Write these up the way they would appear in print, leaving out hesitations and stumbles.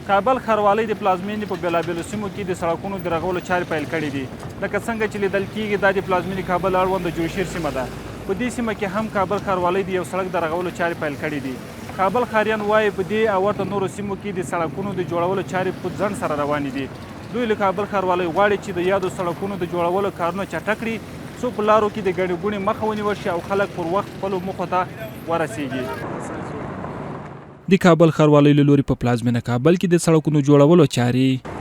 کابل ښاروالۍ د پلازمېنې په بېلابېلو سیمو کې د سړکونو د رغولو چارې پیل کړي دي. لکه څنګه چې لیدل کېږي دا د پلازمېنې کابل اړوند د جوشیر سیمه ده. په دې سیمه کې هم کابل ښاروالۍ د یو سړک د رغولو چارې پیل کړي دي. کابل ښاریان وایي په دې او ورته نورو سیمو کې د سړکونو د جوړولو چارې په ځنډ سره روانې دي. دوی له کابل ښاروالۍ غواړي چې د یادو سړکونو د جوړولو کارونه چټک کړي څو په لارو کې د ګڼې ګوڼې مخه ونیول شي او خلک پر وخت خپلو موخو ته ورسیږي. د کابل ښاروالۍ له لوري په پلازمېنه کابل کې د سړکونو جوړولو چارې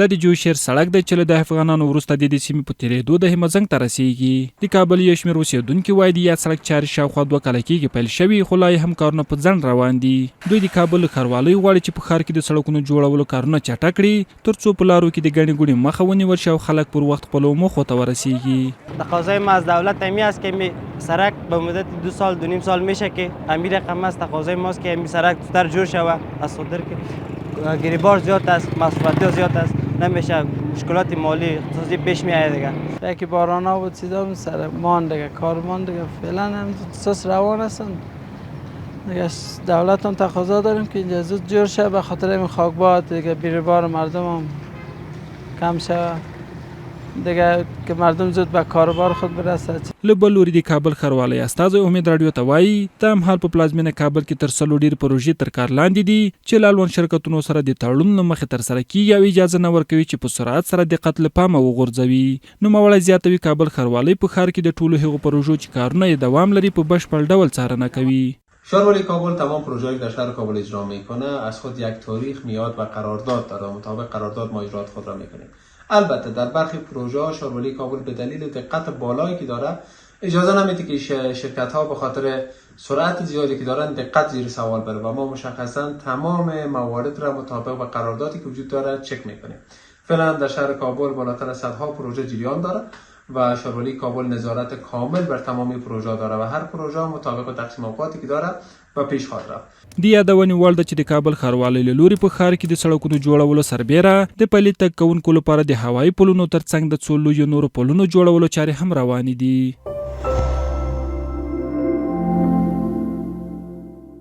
دا د جوشیر سړک دی چې له 10 افغانانو وروسته د دې سیمې په تېرېدو د همزنګ ته رسیږي. د کابل یو شمېر اوسېدونکي وایي د یاد سړک چارې شاوخوا 2 کاله کېږي پیل شوي خو لا یې هم کارونه په ځنډ روان دي. دوی د کابل ښاروالۍ غواړي چې په ښار کې د سړکونو جوړولو کارونه چټک کړي تر څو په لارو کې د ګڼې ګوڼې مخه ونیول شي او خلک پر وخت خپلو موخو ته ورسیږي. تقاضای ما از دولت همی است که سرک به مدت 2 سال 2.5 سال میشه که همین رقم است. تقاضای ماست که همین سرک زودتر جور شود از خاطر که گریبار زیاد است، مصرفاتی زیاد است، نمیشه مشکلات مالی اقتصادی پیش میاد دیگه. یکی باران ها بود چیزا سر مان دیگه کارمان دیگه فعلا هم سس روان هستن دیگه. دولت هم تقاضا داریم که اینجا زود جور شه به خاطر این خاکباد دیگه بیروبار مردم هم کم شه دیگه که مردم زود به کاروبار خود برسه. له بل لوري د کابل ښاروالۍ استازی امید راډیو ته وایي د همحال په پلازمېنه کابل کې تر 3 ډېرې پروژې تر کار لاندې دي چې له اړوند شرکتونو سره د تړون له مخې ترسره کېږي او اجازه نه ورکوي چې په سرعت سره دقت له پامه وغورځوي. نوموړی زیاتوي کابل ښاروالۍ په ښار کې د ټولو هغو پروژو چې کارونه یې دوام لري په بشپړ ډول څارنه کوي. شهرولی کابل تمام پروژه‌ای در شهر کابل اجرا میکنه از خود یک تاریخ میاد و قرارداد داره. مطابق قرارداد ما اجرات خود را میکنیم. البته در برخی پروژه ها شهرولی کابل به دلیل دقت بالایی که داره اجازه نمیده که شرکت ها به خاطر سرعت زیادی که دارن دقت زیر سوال بره و ما مشخصا تمام موارد را مطابق با قراردادی که وجود داره چک میکنیم. فعلا در شهر کابل بالاتر از صدها پروژه جریان داره و شهرولی کابل نظارت کامل بر تمامی پروژه داره و هر پروژه مطابق تقسیم اوقاتی که داره و پیش خواهد رفت. د یادونې وړ ده چې د کابل ښاروالۍ له لوري په ښار کې د سړکونو جوړولو سربیره د پلي تګ کوونکو لپاره د هوایي پلونو ترڅنګ د څو لویو نورو پلونو جوړولو چارې هم روانې دي.